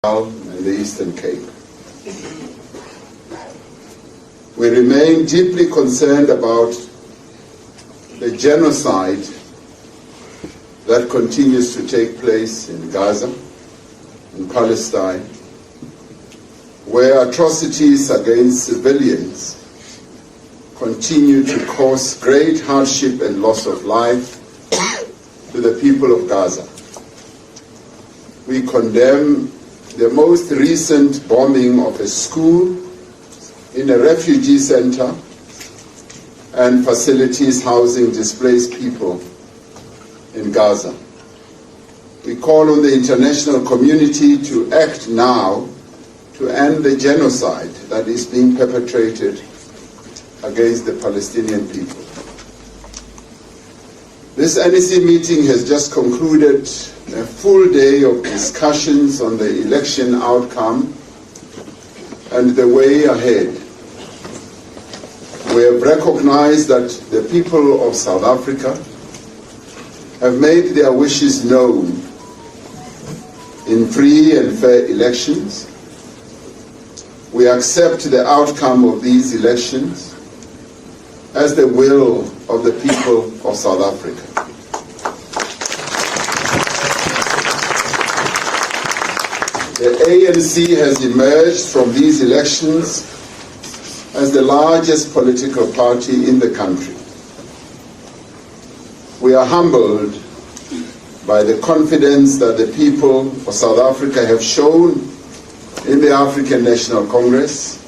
and the Eastern Cape. We remain deeply concerned about the genocide that continues to take place in Gaza, in Palestine, where atrocities against civilians continue to cause great hardship and loss of life to the people of Gaza. We condemn the most recent bombing of a school in a refugee center and facilities housing displaced people in Gaza. We call on the international community to act now to end the genocide that is being perpetrated against the Palestinian people. This NEC meeting has just concluded a full day of discussions on the election outcome and the way ahead. We have recognized that the people of South Africa have made their wishes known in free and fair elections. We accept the outcome of these elections as the will of the people of South Africa. The ANC has emerged from these elections as the largest political party in the country. We are humbled by the confidence that the people of South Africa have shown in the African National Congress.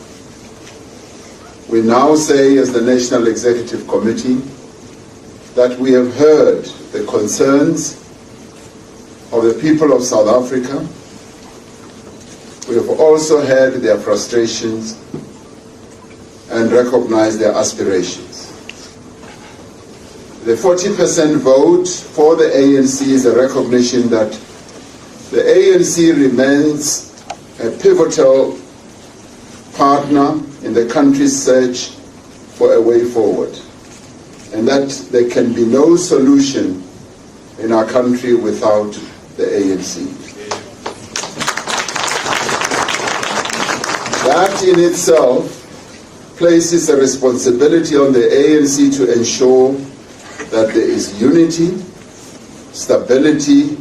We now say, as the National Executive Committee, that we have heard the concerns of the people of South Africa. We have also heard their frustrations and recognized their aspirations. The 40% vote for the ANC is a recognition that the ANC remains a pivotal partner in the country's search for a way forward, and that there can be no solution in our country without the ANC. That in itself places a responsibility on the ANC to ensure that there is unity, stability,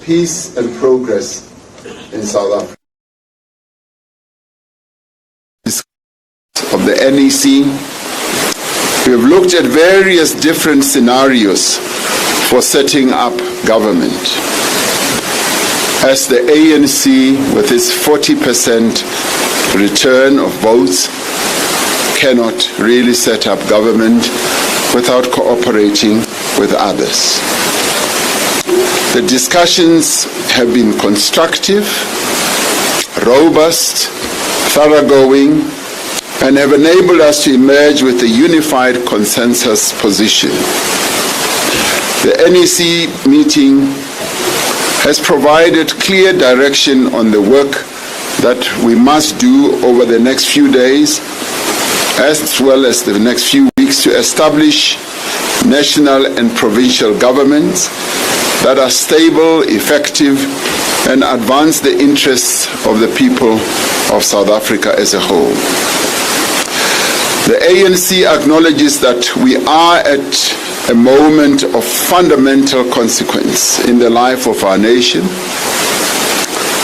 peace and progress in South Africa. Of the NEC, we have looked at various different scenarios for setting up government. As the ANC, with its 40% return of votes, cannot really set up government without cooperating with others. The discussions have been constructive, robust, thoroughgoing, and have enabled us to emerge with a unified consensus position. The NEC meeting has provided clear direction on the work that we must do over the next few days, as well as the next few weeks, to establish national and provincial governments that are stable, effective, and advance the interests of the people of South Africa as a whole. The ANC acknowledges that we are at a moment of fundamental consequence in the life of our nation.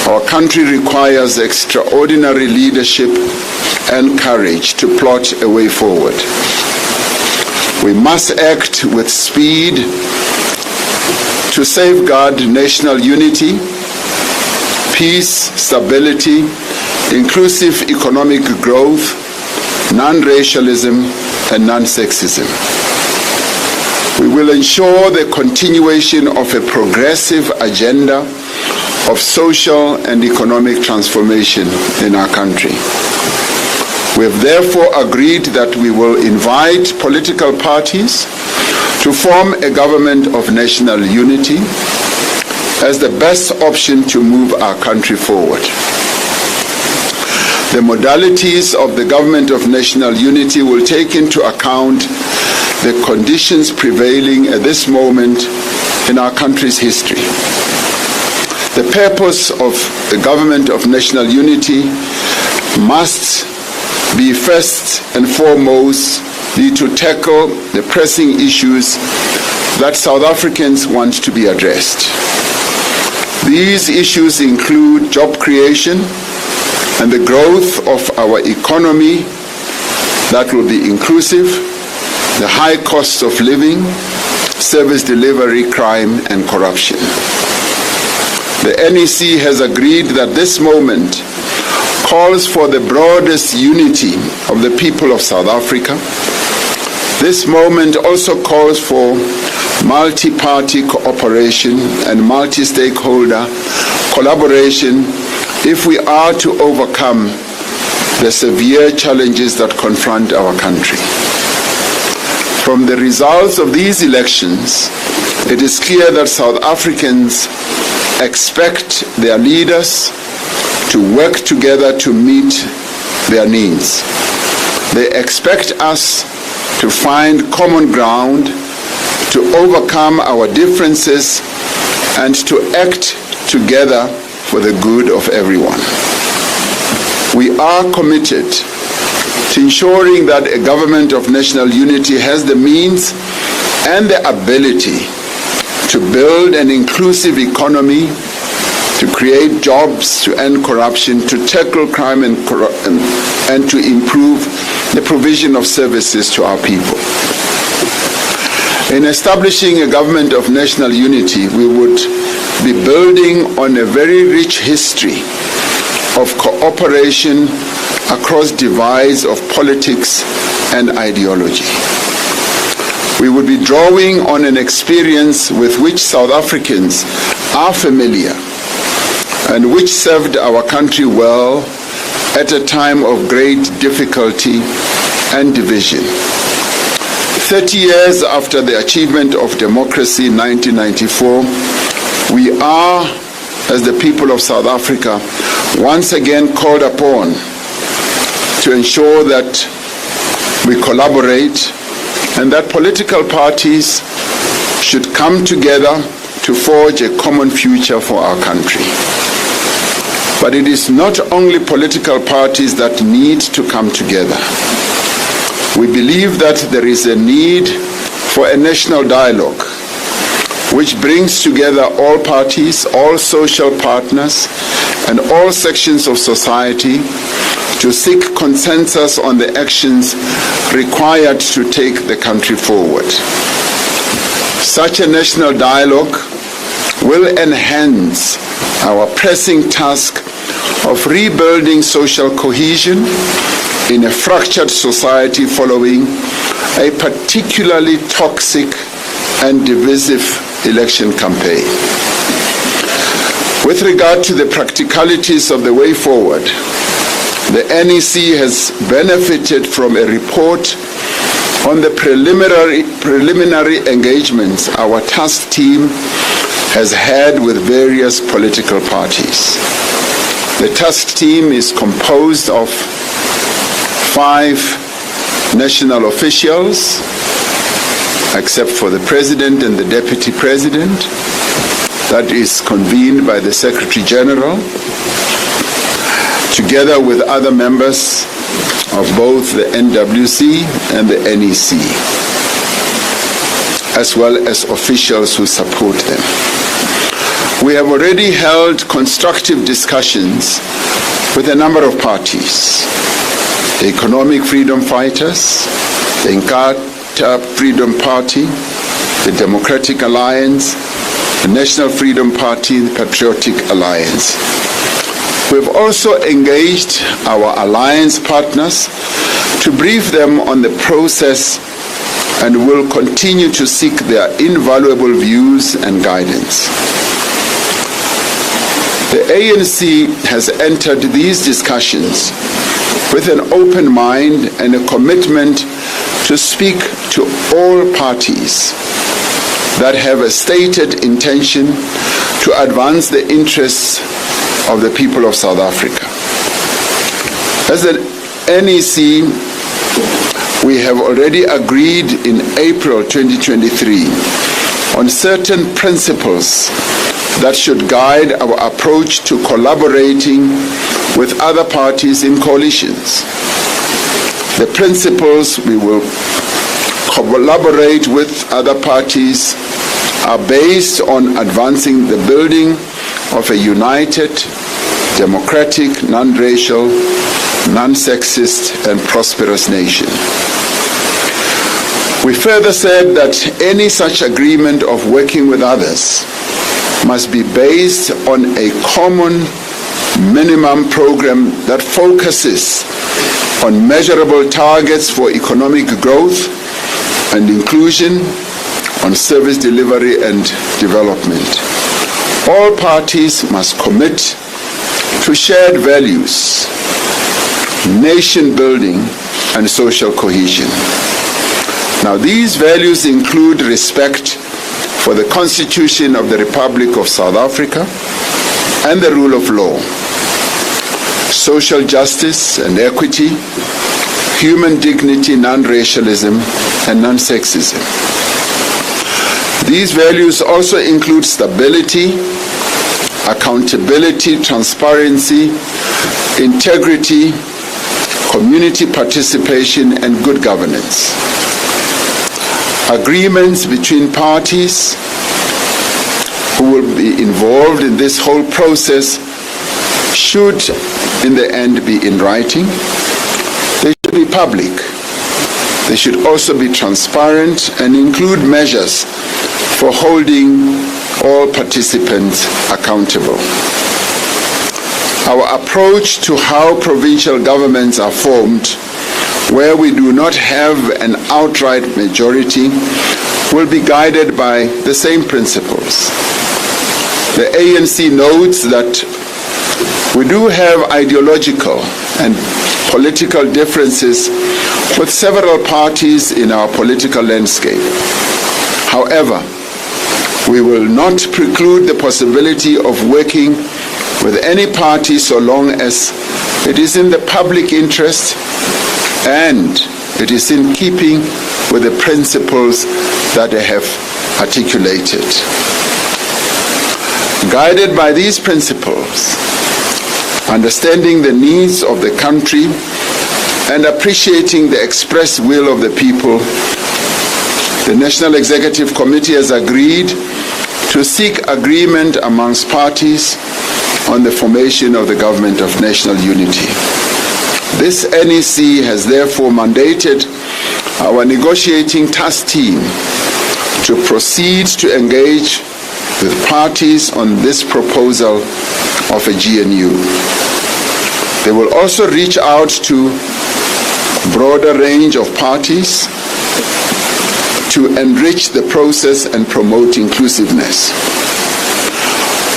Our country requires extraordinary leadership and courage to plot a way forward. We must act with speed to safeguard national unity, peace, stability, inclusive economic growth, non-racialism, and non-sexism. We will ensure the continuation of a progressive agenda of social and economic transformation in our country. We have therefore agreed that we will invite political parties to form a government of national unity as the best option to move our country forward. The modalities of the government of national unity will take into account the conditions prevailing at this moment in our country's history. The purpose of the Government of National Unity must be first and foremost to tackle the pressing issues that South Africans want to be addressed. These issues include job creation and the growth of our economy that will be inclusive, the high cost of living, service delivery, crime, and corruption. The NEC has agreed that this moment calls for the broadest unity of the people of South Africa. This moment also calls for multi-party cooperation and multi-stakeholder collaboration if we are to overcome the severe challenges that confront our country. From the results of these elections, it is clear that South Africans expect their leaders to work together to meet their needs. They expect us to find common ground, to overcome our differences, and to act together for the good of everyone. We are committed to ensuring that a government of national unity has the means and the ability to build an inclusive economy, to create jobs, to end corruption, to tackle crime and to improve the provision of services to our people. In establishing a government of national unity, we would be building on a very rich history of cooperation across divides of politics and ideology. We would be drawing on an experience with which South Africans are familiar and which served our country well at a time of great difficulty and division. 30 years after the achievement of democracy in 1994, we are, as the people of South Africa, once again called upon to ensure that we collaborate and that political parties should come together to forge a common future for our country. But it is not only political parties that need to come together. We believe that there is a need for a national dialogue which brings together all parties, all social partners, and all sections of society to seek consensus on the actions required to take the country forward. Such a national dialogue will enhance our pressing task of rebuilding social cohesion in a fractured society following a particularly toxic and divisive election campaign. With regard to the practicalities of the way forward, the NEC has benefited from a report on the preliminary engagements our task team has had with various political parties. The task team is composed of 5 national officials, except for the President and the Deputy President. That is convened by the Secretary General, together with other members of both the NWC and the NEC, as well as officials who support them. We have already held constructive discussions with a number of parties: the Economic Freedom Fighters, the Inkatha Freedom Party, the Democratic Alliance, the National Freedom Party, the Patriotic Alliance. We've also engaged our alliance partners to brief them on the process and will continue to seek their invaluable views and guidance. The ANC has entered these discussions with an open mind and a commitment to speak to all parties that have a stated intention to advance the interests of the people of South Africa. As the NEC, we have already agreed in April 2023 on certain principles that should guide our approach to collaborating with other parties in coalitions. The principles we will collaborate with other parties are based on advancing the building of a united, democratic, non-racial, non-sexist, and prosperous nation. We further said that any such agreement of working with others must be based on a common minimum program that focuses on measurable targets for economic growth and inclusion, on service delivery and development. All parties must commit to shared values, nation building, and social cohesion. Now, these values include respect for the Constitution of the Republic of South Africa and the rule of law, social justice and equity, human dignity, non-racialism, and non-sexism. These values also include stability, accountability, transparency, integrity, community participation, and good governance. Agreements between parties who will be involved in this whole process should, in the end, be in writing. They should be public. They should also be transparent and include measures for holding all participants accountable. Our approach to how provincial governments are formed, where we do not have an outright majority, will be guided by the same principles. The ANC notes that we do have ideological and political differences with several parties in our political landscape. However, we will not preclude the possibility of working with any party so long as it is in the public interest and it is in keeping with the principles that I have articulated. Guided by these principles, understanding the needs of the country and appreciating the express will of the people, the National Executive Committee has agreed to seek agreement amongst parties on the formation of the Government of National Unity. This NEC has therefore mandated our negotiating task team to proceed to engage with parties on this proposal of a GNU. They will also reach out to a broader range of parties to enrich the process and promote inclusiveness.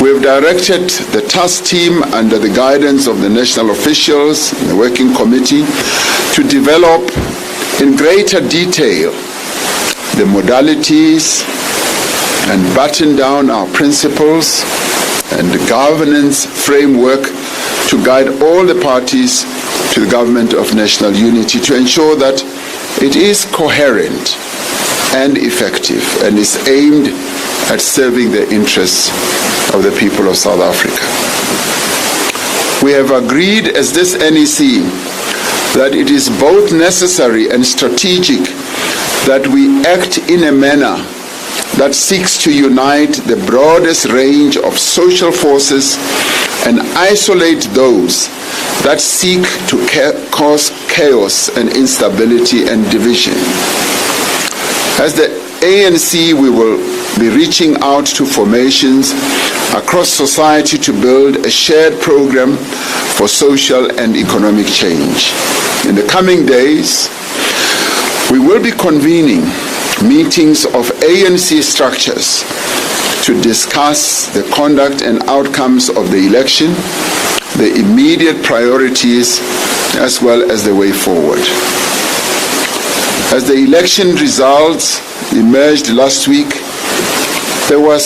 We have directed the task team under the guidance of the national officials and the working committee to develop in greater detail the modalities and button down our principles and the governance framework to guide all the parties to the Government of National Unity to ensure that it is coherent and effective and is aimed at serving the interests of the people of South Africa. We have agreed as this NEC that it is both necessary and strategic that we act in a manner that seeks to unite the broadest range of social forces and isolate those that seek to cause chaos and instability and division. As the ANC, we will be reaching out to formations across society to build a shared program for social and economic change. In the coming days, we will be convening meetings of ANC structures to discuss the conduct and outcomes of the election, the immediate priorities, as well as the way forward. As the election results emerged last week, there was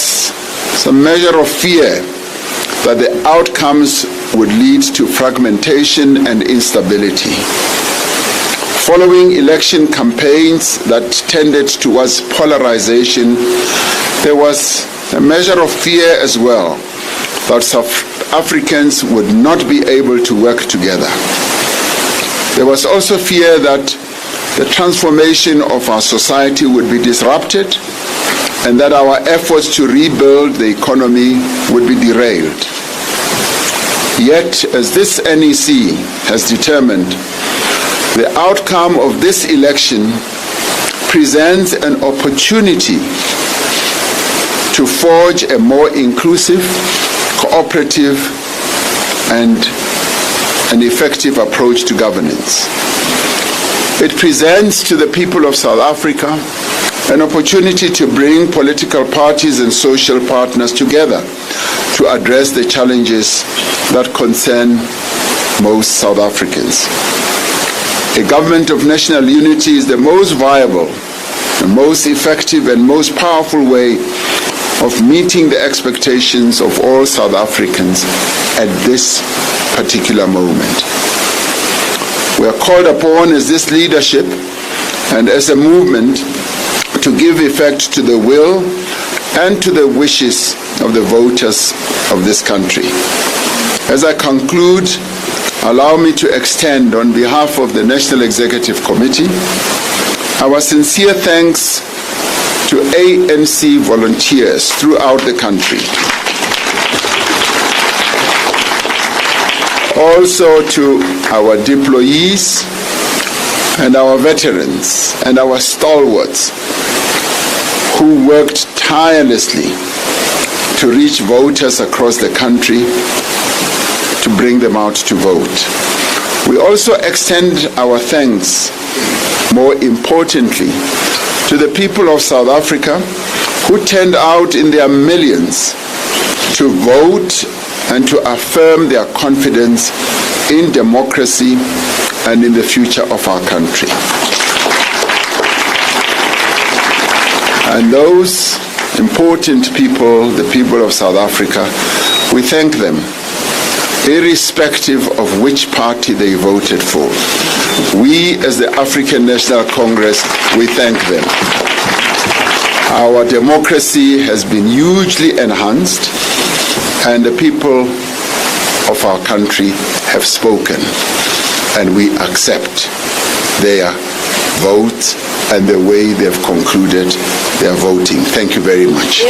some measure of fear that the outcomes would lead to fragmentation and instability. Following election campaigns that tended towards polarization, there was a measure of fear as well that South Africans would not be able to work together. There was also fear that the transformation of our society would be disrupted and that our efforts to rebuild the economy would be derailed. Yet, as this NEC has determined, the outcome of this election presents an opportunity to forge a more inclusive, cooperative, and an effective approach to governance. It presents to the people of South Africa an opportunity to bring political parties and social partners together to address the challenges that concern most South Africans. A government of national unity is the most viable, the most effective and most powerful way of meeting the expectations of all South Africans at this particular moment. We are called upon as this leadership and as a movement to give effect to the will and to the wishes of the voters of this country. As I conclude, allow me to extend on behalf of the National Executive Committee our sincere thanks to ANC volunteers throughout the country. Also to our deployees and our veterans and our stalwarts who worked tirelessly to reach voters across the country to bring them out to vote. We also extend our thanks, more importantly, to the people of South Africa who turned out in their millions to vote and to affirm their confidence in democracy and in the future of our country. And those important people, the people of South Africa, we thank them, irrespective of which party they voted for. We, as the African National Congress, we thank them. Our democracy has been hugely enhanced, and the people of our country have spoken, and we accept their vote and the way they have concluded their voting. Thank you very much.